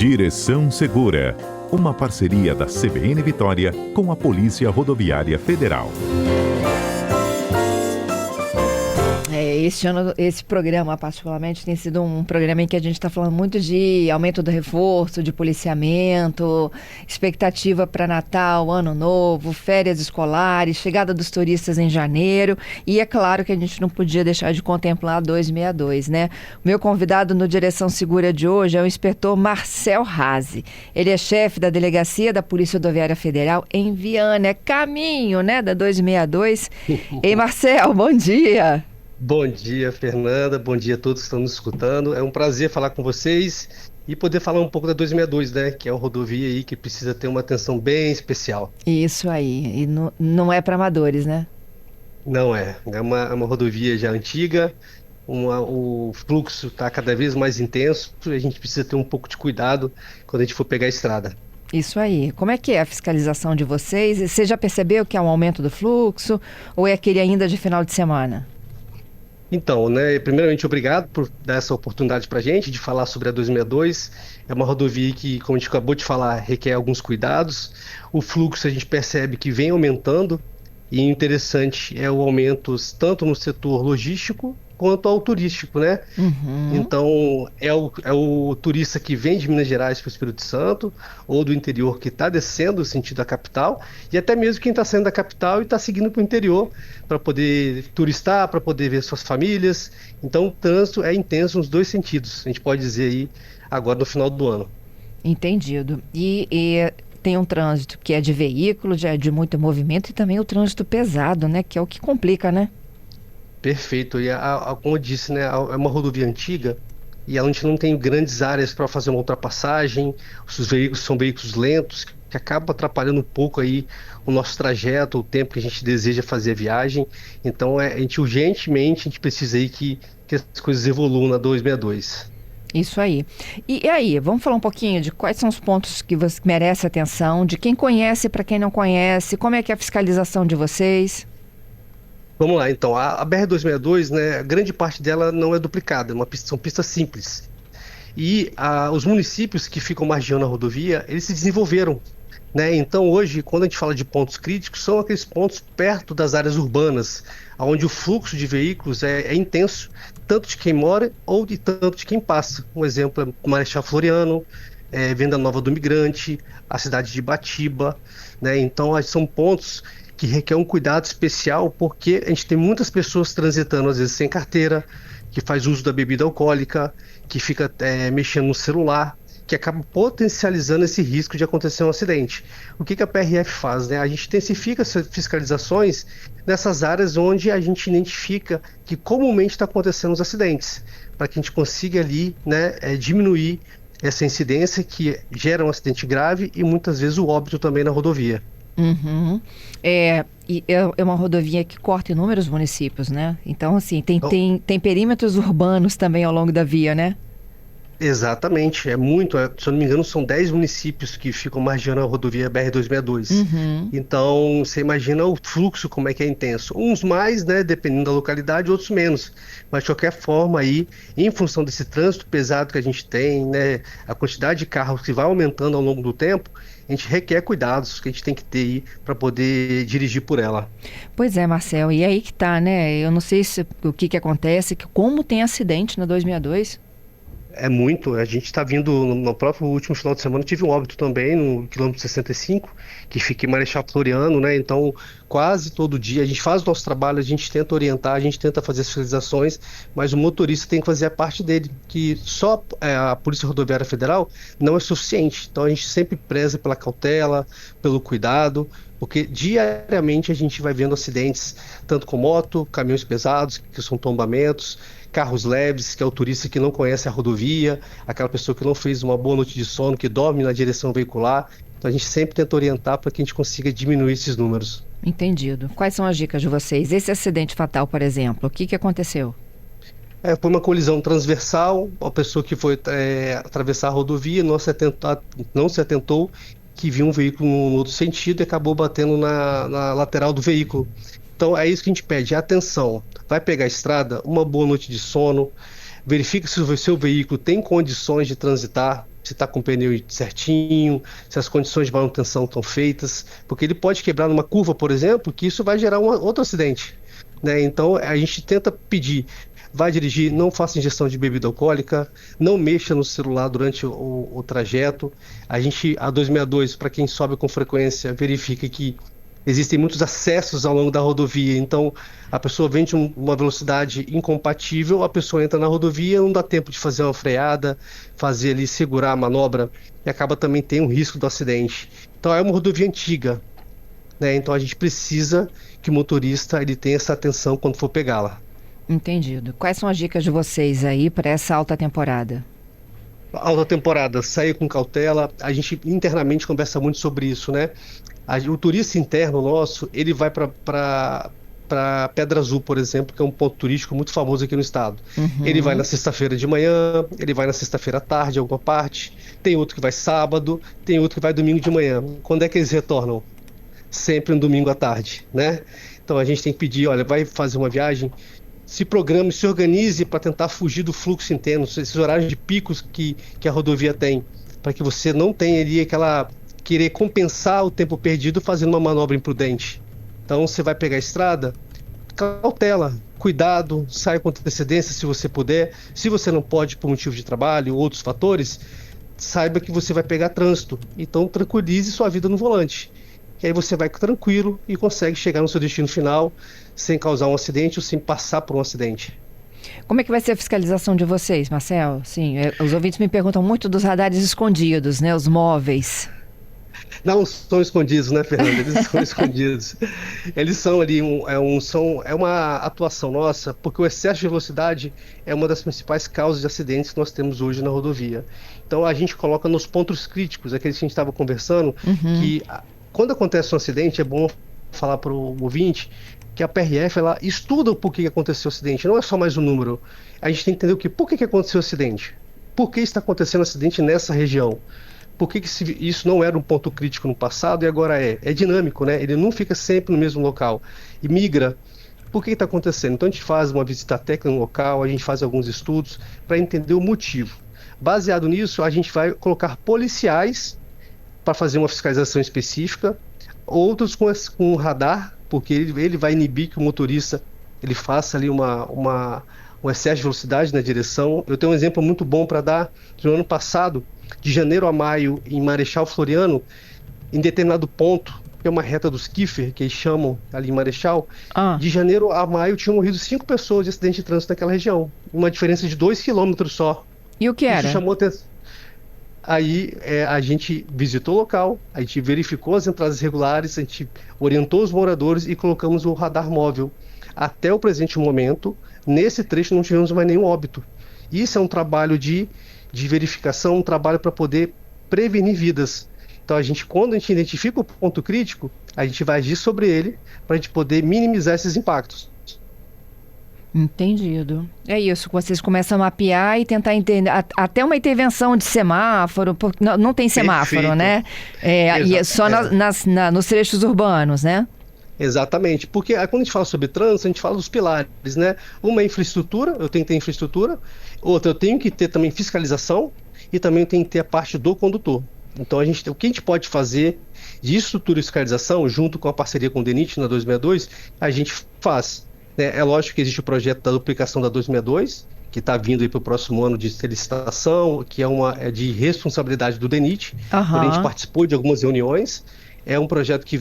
Direção Segura, uma parceria da CBN Vitória com a Polícia Rodoviária Federal. Este ano, esse programa, particularmente, tem sido um programa em que a gente está falando muito de aumento do reforço, de policiamento, expectativa para Natal, Ano Novo, férias escolares, chegada dos turistas em janeiro. E é claro que a gente não podia deixar de contemplar a 262, né? O meu convidado no Direção Segura de hoje é o inspetor Marcel Razi. Ele é chefe da Delegacia da Polícia Rodoviária Federal em Viana. É caminho, né, da 262. Ei, Marcel, bom dia! Bom dia, Fernanda. Bom dia a todos que estão nos escutando. É um prazer falar com vocês e poder falar um pouco da 262, né? Que é uma rodovia aí que precisa ter uma atenção bem especial. Isso aí. E não é para amadores, né? Não é. É uma rodovia já antiga. O fluxo está cada vez mais intenso. A gente precisa ter um pouco de cuidado quando a gente for pegar a estrada. Isso aí. Como é que é a fiscalização de vocês? Você já percebeu que é um aumento do fluxo ou é aquele ainda de final de semana? Então, né, primeiramente, obrigado por dar essa oportunidade para a gente de falar sobre a 262. É uma rodovia que, como a gente acabou de falar, requer alguns cuidados. O fluxo a gente percebe que vem aumentando e interessante é o aumento tanto no setor logístico quanto ao turístico, né? Uhum. Então, é o turista que vem de Minas Gerais para o Espírito Santo ou do interior que está descendo sentido da capital e até mesmo quem está saindo da capital e está seguindo para o interior para poder turistar, para poder ver suas famílias. Então, o trânsito é intenso nos dois sentidos, a gente pode dizer aí agora no final do ano. Entendido. E tem um trânsito que é de veículo, já é de muito movimento e também o trânsito pesado, né? Que é o que complica, né? Perfeito. E como eu disse, né, é uma rodovia antiga e a gente não tem grandes áreas para fazer uma ultrapassagem. Os veículos são veículos lentos que acabam atrapalhando um pouco aí o nosso trajeto, o tempo que a gente deseja fazer a viagem. Então, urgentemente a gente precisa aí que as coisas evoluam na 262. Isso aí. E aí, vamos falar um pouquinho de quais são os pontos que você merece atenção, de quem conhece para quem não conhece, como é que é a fiscalização de vocês? Vamos lá, então. A BR-262, né, a grande parte dela não é duplicada, são pistas simples. E os municípios que ficam margeando a rodovia, eles se desenvolveram, né? Então, hoje, quando a gente fala de pontos críticos, são aqueles pontos perto das áreas urbanas, onde o fluxo de veículos é intenso, tanto de quem mora ou tanto de quem passa. Um exemplo é Marechal Floriano, Venda Nova do Migrante, a cidade de Ibatiba, né? Então, são pontos que requer um cuidado especial, porque a gente tem muitas pessoas transitando, às vezes sem carteira, que faz uso da bebida alcoólica, que fica mexendo no celular, que acaba potencializando esse risco de acontecer um acidente. O que a PRF faz, né? A gente intensifica essas fiscalizações nessas áreas onde a gente identifica que comumente está acontecendo os acidentes, para que a gente consiga ali, né, diminuir essa incidência que gera um acidente grave e muitas vezes o óbito também na rodovia. Uhum. É uma rodovia que corta inúmeros municípios, né? Então, assim, tem perímetros urbanos também ao longo da via, né? Exatamente, é muito, se eu não me engano são 10 municípios que ficam margeando a rodovia BR-262. Uhum. Então, você imagina o fluxo como é que é intenso. Uns mais, né, dependendo da localidade, outros menos. Mas de qualquer forma aí, em função desse trânsito pesado que a gente tem, né, a quantidade de carros que vai aumentando ao longo do tempo, a gente requer cuidados que a gente tem que ter aí para poder dirigir por ela. Pois é, Marcel, e aí que tá, né? Eu não sei o que acontece, como tem acidente na 262. É muito, a gente está vindo, no próprio último final de semana, tive um óbito também no quilômetro 65, que fica em Marechal Floriano, né? Então, quase todo dia, a gente faz o nosso trabalho, a gente tenta orientar, a gente tenta fazer as fiscalizações, mas o motorista tem que fazer a parte dele, que só a Polícia Rodoviária Federal não é suficiente. Então, a gente sempre preza pela cautela, pelo cuidado, porque diariamente a gente vai vendo acidentes, tanto com moto, caminhões pesados, que são tombamentos, carros leves, que é o turista que não conhece a rodovia, aquela pessoa que não fez uma boa noite de sono, que dorme na direção veicular. Então a gente sempre tenta orientar para que a gente consiga diminuir esses números. Entendido. Quais são as dicas de vocês? Esse acidente fatal, por exemplo, o que aconteceu? Foi uma colisão transversal, a pessoa que foi atravessar a rodovia não se atentou que viu um veículo no outro sentido e acabou batendo na lateral do veículo. Então é isso que a gente pede, atenção. Vai pegar a estrada, uma boa noite de sono, verifique se o seu veículo tem condições de transitar, se está com o pneu certinho, se as condições de manutenção estão feitas, porque ele pode quebrar numa curva, por exemplo, que isso vai gerar outro acidente, né? Então a gente tenta pedir, vai dirigir, não faça ingestão de bebida alcoólica, não mexa no celular durante o trajeto. A 262, para quem sobe com frequência, verifica que existem muitos acessos ao longo da rodovia, então a pessoa vem de uma velocidade incompatível, a pessoa entra na rodovia, não dá tempo de fazer uma freada, fazer ali, segurar a manobra, e acaba também tendo um risco do acidente. Então é uma rodovia antiga, né? Então a gente precisa que o motorista ele tenha essa atenção quando for pegá-la. Entendido. Quais são as dicas de vocês aí para essa alta temporada? Alta temporada, sair com cautela, a gente internamente conversa muito sobre isso, né? O turista interno nosso, ele vai para Pedra Azul, por exemplo, que é um ponto turístico muito famoso aqui no estado. Uhum. Ele vai na sexta-feira de manhã, ele vai na sexta-feira à tarde, alguma parte, tem outro que vai sábado, tem outro que vai domingo de manhã. Quando é que eles retornam? Sempre no domingo à tarde, né? Então a gente tem que pedir, olha, vai fazer uma viagem, se programe, se organize para tentar fugir do fluxo interno, esses horários de picos que a rodovia tem, para que você não tenha ali aquela querer compensar o tempo perdido fazendo uma manobra imprudente. Então você vai pegar a estrada, cautela, cuidado, saia com antecedência se você puder. Se você não pode por motivo de trabalho ou outros fatores, saiba que você vai pegar trânsito. Então tranquilize sua vida no volante. E aí você vai tranquilo e consegue chegar no seu destino final sem causar um acidente ou sem passar por um acidente. Como é que vai ser a fiscalização de vocês, Marcel? Sim, os ouvintes me perguntam muito dos radares escondidos, né? Os móveis. Não são escondidos, né, Fernanda? Eles são escondidos. Eles são ali, é uma atuação nossa, porque o excesso de velocidade é uma das principais causas de acidentes que nós temos hoje na rodovia. Então a gente coloca nos pontos críticos, aqueles que a gente estava conversando, que quando acontece um acidente, é bom falar para o ouvinte que a PRF ela estuda o porquê que aconteceu o acidente, não é só mais um número. A gente tem que entender por que aconteceu o acidente. Por que está acontecendo o acidente nessa região? Por que isso não era um ponto crítico no passado e agora é? É dinâmico, né? Ele não fica sempre no mesmo local e migra. Por que está acontecendo? Então a gente faz uma visita técnica no local, a gente faz alguns estudos para entender o motivo. Baseado nisso, a gente vai colocar policiais para fazer uma fiscalização específica, outros com radar, porque ele vai inibir que o motorista ele faça ali um excesso de velocidade na direção. Eu tenho um exemplo muito bom para dar. No ano passado, de janeiro a maio, em Marechal Floriano, em determinado ponto, que é uma reta dos Kiefer, que eles chamam ali em Marechal, de janeiro a maio tinham morrido 5 pessoas de acidente de trânsito naquela região. Uma diferença de 2 quilômetros só. E o que era? Isso chamou atenção. Aí a gente visitou o local, a gente verificou as entradas irregulares, a gente orientou os moradores e colocamos o radar móvel. Até o presente momento, nesse trecho não tivemos mais nenhum óbito. Isso é um trabalho de verificação, um trabalho para poder prevenir vidas. Então quando a gente identifica o ponto crítico, a gente vai agir sobre ele para a gente poder minimizar esses impactos. Entendido. É isso, vocês começam a mapear e tentar entender, até uma intervenção de semáforo, porque não tem semáforo, Perfeito. né? E é só nos trechos urbanos, né? Exatamente, porque quando a gente fala sobre trânsito, a gente fala dos pilares, né? Uma é infraestrutura, eu tenho que ter infraestrutura, outra eu tenho que ter também fiscalização e também eu tenho que ter a parte do condutor. Então o que a gente pode fazer de estrutura e fiscalização, junto com a parceria com o DENIT na 262, a gente faz. É lógico que existe o projeto da duplicação da 262, que está vindo para o próximo ano de licitação, que é de responsabilidade do DENIT. A gente participou de algumas reuniões, é um projeto que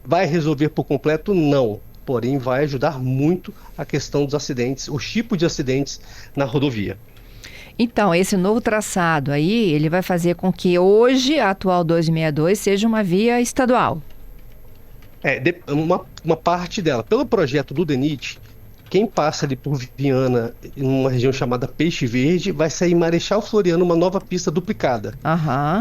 vai resolver por completo? Não. Porém, vai ajudar muito a questão dos acidentes, o tipo de acidentes na rodovia. Então, esse novo traçado aí, ele vai fazer com que hoje a atual 262 seja uma via estadual. Uma parte dela. Pelo projeto do DENIT, quem passa ali por Viana, em uma região chamada Peixe Verde, vai sair em Marechal Floriano uma nova pista duplicada.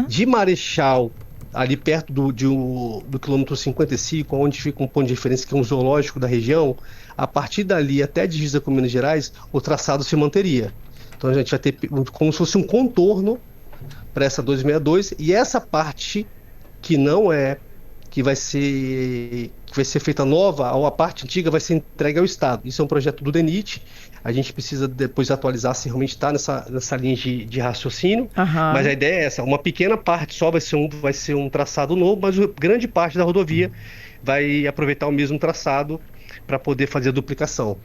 De Marechal, ali perto do quilômetro 55, onde fica um ponto de referência que é um zoológico da região, a partir dali até a divisa com Minas Gerais, o traçado se manteria. Então a gente vai ter como se fosse um contorno para essa 262, e essa parte que vai ser feita nova, ou a parte antiga vai ser entregue ao Estado. Isso é um projeto do DENIT. A gente precisa depois atualizar se realmente está nessa linha de raciocínio. Aham. Mas a ideia é essa: uma pequena parte só vai ser um traçado novo, mas grande parte da rodovia vai aproveitar o mesmo traçado para poder fazer a duplicação.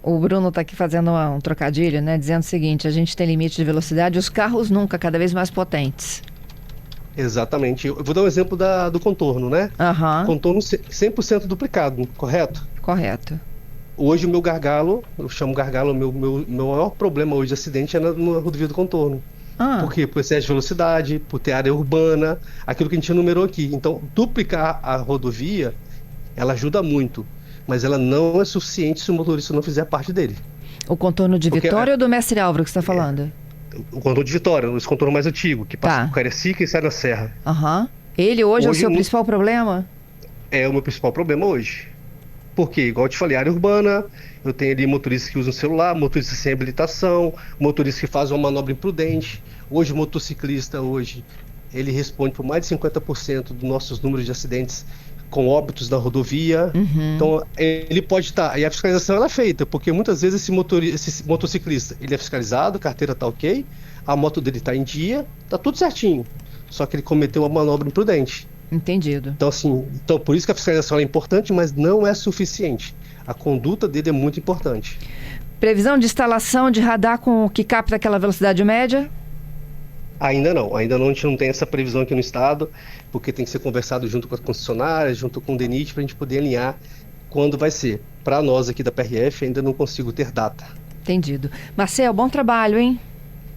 O Bruno está aqui fazendo um trocadilho, né? Dizendo o seguinte: a gente tem limite de velocidade, os carros nunca, cada vez mais potentes. Exatamente. Eu vou dar um exemplo do contorno, né? Aham, Contorno 100% duplicado, correto? correto. Hoje o meu gargalo, eu chamo gargalo, meu maior problema hoje de acidente é na rodovia do contorno. Por quê? Por excesso de velocidade, por ter área urbana, aquilo que a gente enumerou aqui. Então, duplicar a rodovia, ela ajuda muito, mas ela não é suficiente se o motorista não fizer parte dele. O contorno de Porque Vitória ou do Mestre Álvaro que você está falando? O contorno de Vitória, esse contorno mais antigo, que passa por Cariacica e sai na Serra. Aham. Ele hoje é o seu principal problema? É o meu principal problema hoje. Porque, igual eu te falei, área urbana, eu tenho ali motoristas que usam celular, motoristas sem habilitação, motoristas que fazem uma manobra imprudente. Hoje, o motociclista, ele responde por mais de 50% dos nossos números de acidentes com óbitos na rodovia. Então, ele pode estar... E a fiscalização ela é feita, porque muitas vezes esse motociclista, ele é fiscalizado, a carteira está ok, a moto dele está em dia, está tudo certinho. Só que ele cometeu uma manobra imprudente. Entendido. Então, por isso que a fiscalização é importante, mas não é suficiente. A conduta dele é muito importante. Previsão de instalação de radar que capta aquela velocidade média? Ainda não, a gente não tem essa previsão aqui no estado, porque tem que ser conversado junto com as concessionárias, junto com o DENIT, para a gente poder alinhar quando vai ser. Para nós aqui da PRF, ainda não consigo ter data. Entendido. Marcel, bom trabalho, hein?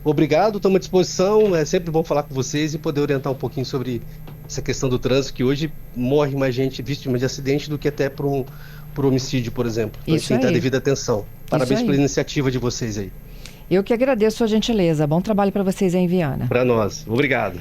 Obrigado, estamos à disposição. É sempre bom falar com vocês e poder orientar um pouquinho sobre essa questão do trânsito, que hoje morre mais gente vítima de acidente do que até por homicídio, por exemplo. Então, Isso a gente tem que aí. dar devida atenção. Parabéns pela iniciativa de vocês aí. Eu que agradeço a gentileza. Bom trabalho para vocês aí em Viana. Para nós. Obrigado.